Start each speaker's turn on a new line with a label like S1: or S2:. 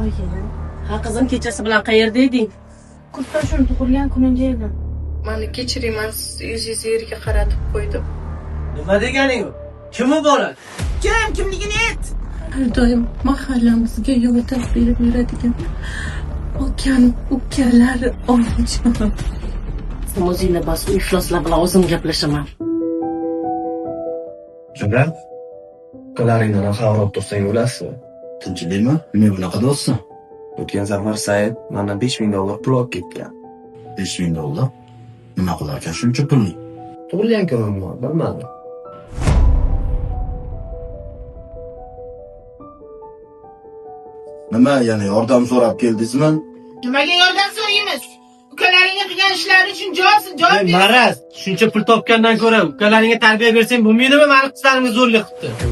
S1: Oyi,
S2: Ha qizim, kechasi bilan qayerda eding?
S1: kursdoshim tug'ilgan kunida edim.
S3: Mani kechiring, men yuzingizni yerga qaratib qo'ydim.
S4: Nima deganing u? Kim u bola?
S1: Kimligini ayt.
S3: Har doim mahallamizga yordam berib yuradigan ukalar onajon.
S2: O'zingni bas, ifloslar bilan o'zim gaplashaman.
S5: Jumran, ukalaringdan xabar tursang o'lasizmi?
S6: Tinchlikmi? Nima bunaqa do'stsan?
S5: O'tgan safar Said mendan $5000 pul olib ketgan.
S6: $5000? Nima qilarkan shuncha pulni?
S5: Tug'ilgan kunimni bilmadim.
S6: Nima, yana yordam so'rab keldingizmi?
S1: Nimaga yordam so'raymiz? Ukalaringga qilgan ishlari uchun javob ber.
S4: Maraz, shuncha pul topgandan ko'ra ukalaringga tarbiya bersang bo'lmaydimi? Meni qizlarimga zo'rlik qilibdi.